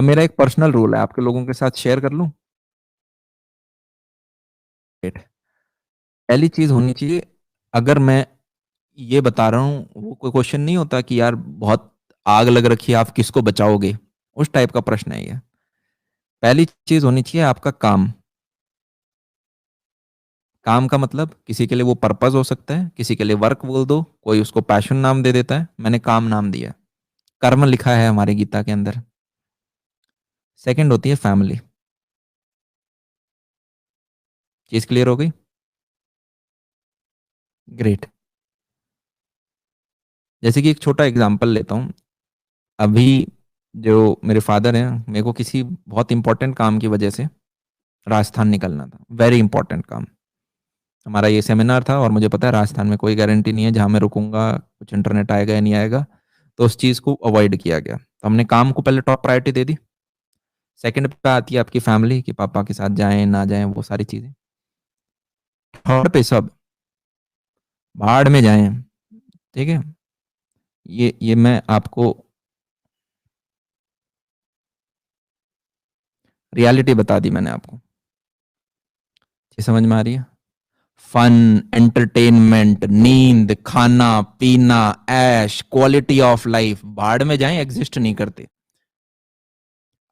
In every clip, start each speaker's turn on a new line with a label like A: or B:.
A: अब मेरा एक पर्सनल रूल है, आपके लोगों के साथ शेयर कर लूं। पहली चीज होनी चाहिए, अगर मैं ये बता रहा हूं, वो कोई क्वेश्चन नहीं होता कि यार बहुत आग लग रखी है, आप किसको बचाओगे, उस टाइप का प्रश्न है ये। पहली चीज होनी चाहिए आपका काम। काम का मतलब किसी के लिए वो पर्पस हो सकता है, किसी के लिए वर्क बोल दो, कोई उसको पैशन नाम दे देता है, मैंने काम नाम दिया। कर्म लिखा है हमारी गीता के अंदर। सेकंड होती है फैमिली। चीज क्लियर हो गई? ग्रेट। जैसे कि एक छोटा एग्जांपल लेता हूँ। अभी जो मेरे फादर हैं, मेरे को किसी बहुत इंपॉर्टेंट काम की वजह से राजस्थान निकलना था, वेरी इंपॉर्टेंट काम। हमारा ये सेमिनार था और मुझे पता है राजस्थान में कोई गारंटी नहीं है जहाँ मैं रुकूंगा कुछ इंटरनेट आएगा या नहीं आएगा, तो उस चीज़ को अवॉइड किया गया। तो हमने काम को पहले टॉप प्रायोरिटी दे दी। सेकंड पे आती है आपकी फैमिली, कि पापा के साथ जाएं ना जाएं, वो सारी चीज़ें। थर्ड पे सब भाड़ में जाएं। ठीक है, ये मैं आपको रियलिटी बता दी मैंने आपको। ये समझ में आ रही है? फन, एंटरटेनमेंट, नींद, खाना पीना, ऐश, क्वालिटी ऑफ लाइफ, भाड़ में जाएं, एग्जिस्ट नहीं करते।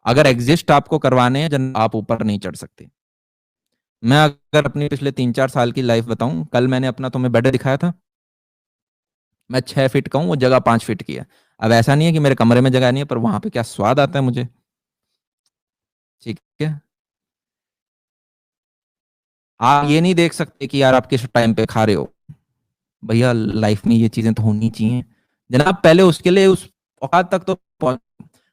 A: अगर एग्जिस्ट आपको करवाने हैं जन, आप ऊपर नहीं चढ़ सकते। मैं अगर अपनी पिछले 3-4 साल की लाइफ बताऊं, कल मैंने अपना तुम्हें बेड दिखाया था, मैं 6 फीट का हूं, वो जगह 5 फीट की है। अब ऐसा नहीं है कि मेरे कमरे में जगह नहीं है, पर वहां पे क्या स्वाद आता है मुझे। ठीक है, आप ये नहीं देख सकते कि यार आप किस टाइम पे खा रहे हो। भैया लाइफ में ये चीजें तो होनी चाहिए जनाब, पहले उसके लिए उस औकात तक तो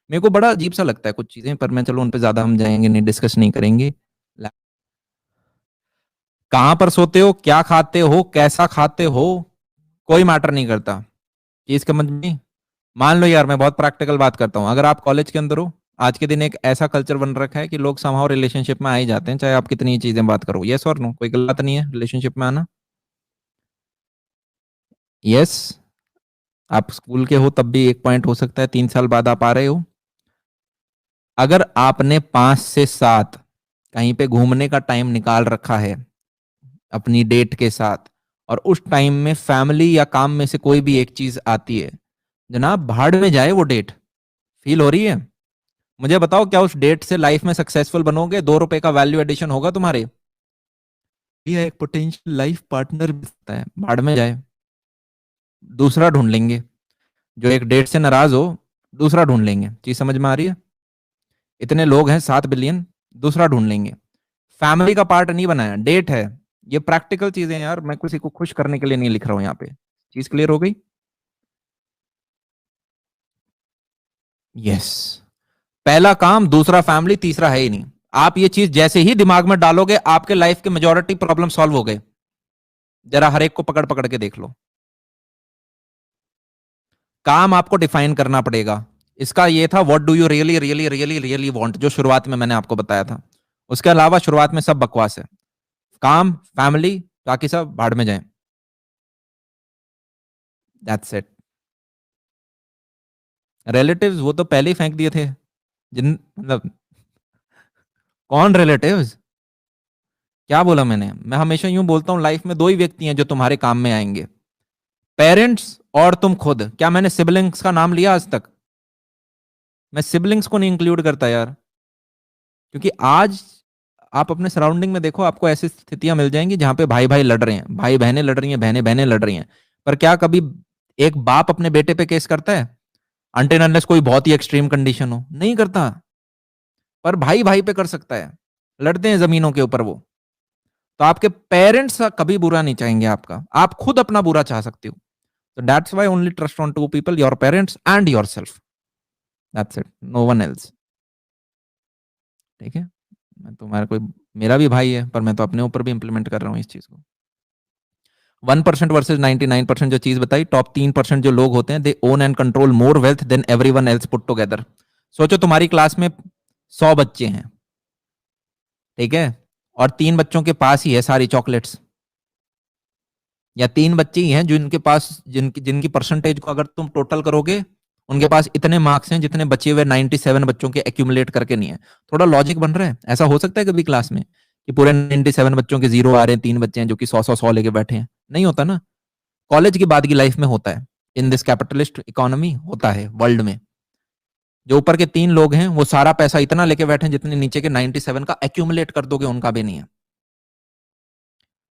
A: मेरे को बड़ा अजीब सा लगता है कुछ चीजें, पर मैं चलो उन पे ज्यादा हम जाएंगे नहीं, डिस्कस नहीं करेंगे। कहां पर सोते हो, क्या खाते हो, कैसा खाते हो, कोई मैटर नहीं करता। चीज समझ में? मान लो यार, मैं बहुत प्रैक्टिकल बात करता हूँ, अगर आप कॉलेज के अंदर हो, आज के दिन एक ऐसा कल्चर बन रखा है कि लोग समहाउ रिलेशनशिप में आ ही जाते हैं, चाहे आप कितनी चीजें बात करो। यस और नो, कोई गलत नहीं है रिलेशनशिप में आना। यस। आप स्कूल के हो तब भी एक पॉइंट हो सकता है, 3 साल बाद आप आ रहे हो। अगर आपने 5 से 7 कहीं पे घूमने का टाइम निकाल रखा है अपनी डेट के साथ, और उस टाइम में फैमिली या काम में से कोई भी एक चीज आती है, जनाब भाड़ में जाए वो डेट। फील हो रही है? मुझे बताओ, क्या उस डेट से लाइफ में सक्सेसफुल बनोगे? 2 रुपए का वैल्यू एडिशन होगा तुम्हारे? ये एक पोटेंशियल लाइफ पार्टनर भी सकता है, भाड़ में जाए, दूसरा ढूंढ लेंगे। जो एक डेट से नाराज हो, दूसरा ढूंढ लेंगे। चीज समझ में आ रही है? इतने लोग हैं, 7 बिलियन, दूसरा ढूंढ लेंगे। फैमिली का पार्ट नहीं बनाया, डेट है। ये प्रैक्टिकल चीजें यार, मैं किसी को खुश करने के लिए नहीं लिख रहा हूं यहाँ पे। चीज क्लियर हो गई? यस। पहला काम, दूसरा फैमिली, तीसरा है ही नहीं। आप ये चीज जैसे ही दिमाग में डालोगे, आपके लाइफ के मेजोरिटी प्रॉब्लम सॉल्व हो गए। जरा हर एक को पकड़ पकड़ के देख लो। काम आपको डिफाइन करना पड़ेगा। इसका ये था, what do you really really really really want, जो शुरुआत में मैंने आपको बताया था। उसके अलावा शुरुआत में सब बकवास है। काम, फैमिली, बाकी सब भाड़ में जाए। That's it. रिलेटिव्स वो तो पहले ही फेंक दिए थे। जिन मतलब, कौन रिलेटिव्स? क्या बोला मैंने? मैं हमेशा यूं बोलता हूं, लाइफ में 2 ही व्यक्ति हैं जो तुम्हारे काम में आएंगे, पेरेंट्स और तुम खुद। क्या मैंने सिबलिंग्स का नाम लिया आज तक? मैं सिबलिंग्स को नहीं इंक्लूड करता यार, क्योंकि आज आप अपने सराउंडिंग में देखो, आपको ऐसी स्थितियां मिल जाएंगी जहां पे भाई भाई लड़ रहे हैं, भाई बहनें लड़ रही हैं, बहनें बहनें लड़ रही हैं। पर क्या कभी एक बाप अपने बेटे पे केस करता है? अनटिल अनलेस कोई बहुत ही एक्सट्रीम कंडीशन हो, नहीं करता। पर भाई भाई पे कर सकता है, लड़ते हैं जमीनों के ऊपर वो। तो आपके पेरेंट्स कभी बुरा नहीं चाहेंगे आपका, आप खुद अपना बुरा चाह सकते हो। तो that's why only trust on 2 people, your parents and yourself. That's it, no one else. ठीक है? मैं तुम्हारा कोई, मेरा भी भाई है, पर मैं तो अपने ऊपर भी इंप्लीमेंट कर रहा हूँ इस चीज को। 1% वर्सेज 99% जो चीज बताई, टॉप 3% जो लोग होते हैं, they own and control more wealth than everyone else put together. सोचो तुम्हारी क्लास में 100 बच्चे हैं, ठीक है, और 3 बच्चों के पास ही है सारी चॉकलेट्स, या 3 बच्चे ही हैं जिनके पास, जिनकी जिनकी परसेंटेज को अगर तुम टोटल करोगे, उनके पास इतने मार्क्स हैं जितने बचे हुए 97 बच्चों के एक्यूमुलेट करके नहीं है। थोड़ा लॉजिक बन रहा है? ऐसा हो सकता है कभी क्लास में कि पूरे 97 बच्चों के 0 आ रहे हैं, 3 बच्चे हैं जो कि 100 लेके बैठे हैं? नहीं होता ना। कॉलेज के बाद की लाइफ में होता है। इन दिस कैपिटलिस्ट इकोनॉमी होता है वर्ल्ड में। जो ऊपर के 3 लोग हैं वो सारा पैसा इतना लेके बैठे हैं जितने नीचे के 97 का एक्यूमुलेट कर दोगे उनका भी नहीं है।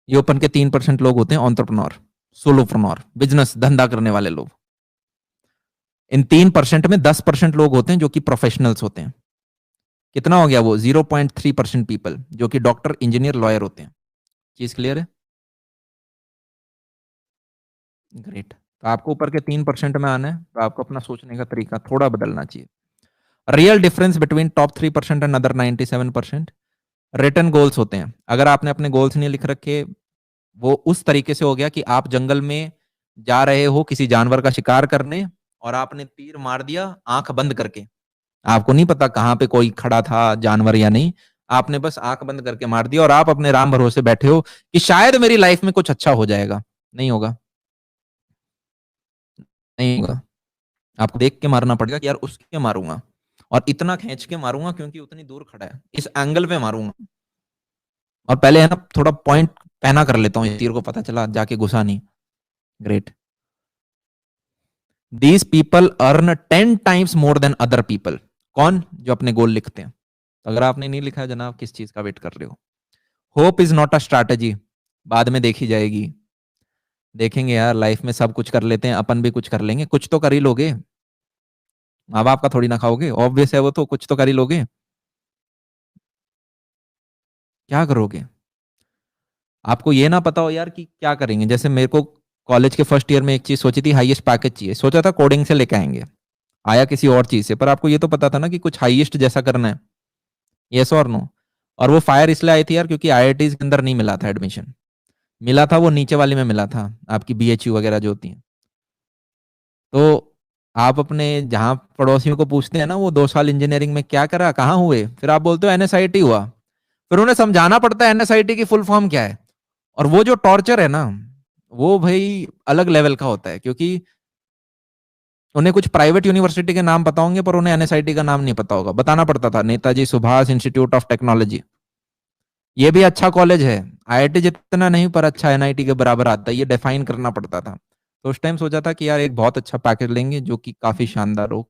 A: ये ऊपर के 3% लोग होते हैं एंटरप्रेन्योर, सोलोप्रेन्योर, बिजनेस धंधा करने वाले लोग। इन 3% में 10% लोग होते हैं जो कि प्रोफेशनल्स होते हैं। कितना हो गया वो? 0.3% पीपल जो कि डॉक्टर, इंजीनियर, लॉयर होते हैं। चीज क्लियर है? ग्रेट। तो आपको ऊपर के 3% में आना है, तो आपको अपना सोचने का तरीका थोड़ा बदलना चाहिए। Real difference between top 3% and other 97%, written goals होते हैं। अगर आपने अपने गोल्स नहीं लिख रखे, वो उस तरीके से हो गया कि आप जंगल में जा रहे हो किसी जानवर का शिकार करने और आपने तीर मार दिया आंख बंद करके। आपको नहीं पता कहाँ पे कोई खड़ा था जानवर या नहीं, आपने बस आंख बंद करके मार दिया और आप अपने राम भरोसे बैठे हो कि शायद मेरी लाइफ में कुछ अच्छा हो जाएगा। नहीं होगा, नहीं होगा। आपको देख के मारना पड़ेगा कि यार उसके मारूंगा और इतना खींच के मारूंगा क्योंकि उतनी दूर खड़ा है, इस एंगल पे मारूंगा। और पहले है ना थोड़ा पॉइंट पहना कर लेता हूँ, तीर को पता चला जाके घुसा नहीं। Great. These people earn 10 times more than other people. कौन? जो अपने गोल लिखते हैं। तो अगर आपने नहीं लिखा है जनाब, किस चीज का वेट कर रहे हो? Hope is not a strategy. बाद में देखी जाएगी। देखेंगे यार, लाइफ में सब कुछ कर लेते हैं, अपन भी कुछ कर लेंगे। कुछ तो कर ही लोगे। माँ बाप का थोड़ी ना खाओगे, ऑब्वियस है वो, तो कुछ तो कर ही लोगे। क्या करोगे? आपको ये ना पता हो यार कि क्या करेंगे। जैसे मेरे को कॉलेज के फर्स्ट ईयर में एक चीज सोची थी, हाईएस्ट पैकेज चाहिए। सोचा था कोडिंग से लेके आएंगे, आया किसी और चीज से। पर आपको ये तो पता था ना कि कुछ हाईएस्ट जैसा करना है। यस और नो? और वो फायर इसलिए आई थी यार क्योंकि आईआईटी के अंदर नहीं मिला था एडमिशन। मिला था वो नीचे वाली में मिला था, आपकी बीएचयू वगैरह जो होती हैं। तो आप अपने जहाँ पड़ोसियों को पूछते हैं ना, वो 2 साल इंजीनियरिंग में क्या करा, कहाँ हुए, फिर आप बोलते हो एनएसआईटी हुआ। फिर उन्हें समझाना पड़ता है एनएसआईटी की फुल फॉर्म क्या है। और वो जो टॉर्चर है ना, वो भाई अलग लेवल का होता है। क्योंकि उन्हें कुछ प्राइवेट यूनिवर्सिटी के नाम पता होंगे पर उन्हें एनएसआईटी का नाम नहीं पता होगा। बताना पड़ता था Netaji Subhash institute of technology. ये भी अच्छा कॉलेज है, आईआईटी जितना नहीं पर अच्छा, एनआईटी के बराबर आता है, ये डिफाइन करना पड़ता था। तो उस टाइम सोचा था कि यार एक बहुत अच्छा पैकेज लेंगे जो कि काफी शानदार हो।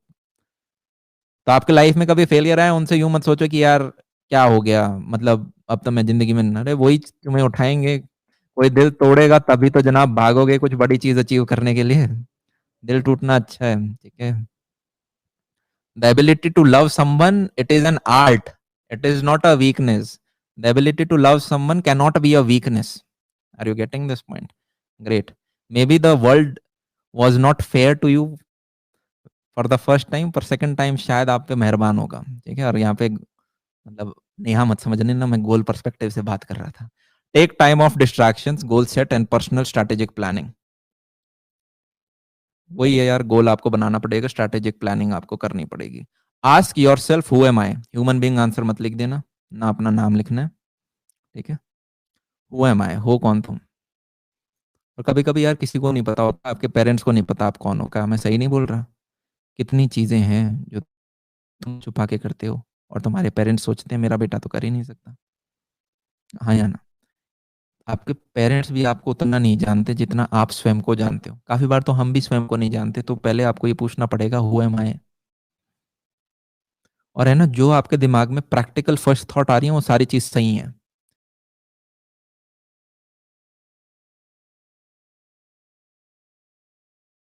A: तो आपके लाइफ में कभी फेलियर आए, उनसे यूं मत सोचो कि यार क्या हो गया, मतलब अब तो मैं जिंदगी में, अरे वही तुम्हें उठाएंगे। कोई दिल तोड़ेगा तभी तो जनाब भागोगे कुछ बड़ी चीज अचीव करने के लिए। दिल टूटना अच्छा है, ठीक है। The ability to love someone, it is an art. It is not a weakness. The ability to love someone cannot be a weakness. Are you getting this point? Great.Maybe the world was not fair to you for the first time, पर second time शायद आप पे मेहरबान होगा, ठीक है। और यहाँ पे मतलब नेहा मत समझने ना, मैं गोल पर्सपेक्टिव से बात कर रहा था। Take time off distractions, goal set and personal strategic planning. वही है यार, गोल आपको बनाना पड़ेगा, स्ट्रेटेजिक प्लानिंग आपको करनी पड़ेगी। Ask your self who am I. Human being answer मत लिख देना, ना अपना नाम लिखना है, ठीक है। हु एम आई, हो कौन तुम। और कभी कभी यार किसी को नहीं पता होता, आपके पेरेंट्स को नहीं पता आप कौन हो। क्या मैं सही नहीं बोल रहा? कितनी चीजें हैं जो तुम छुपा के करते हो और तुम्हारे पेरेंट्स सोचते हैं मेरा बेटा तो कर ही नहीं सकता। हाँ या ना? आपके पेरेंट्स भी आपको उतना नहीं जानते जितना आप स्वयं को जानते हो। काफी बार तो हम भी स्वयं को नहीं जानते। तो पहले आपको ये पूछना पड़ेगा हु एम आई। और है ना, जो आपके दिमाग में प्रैक्टिकल फर्स्ट थॉट आ रही है वो सारी चीज सही है।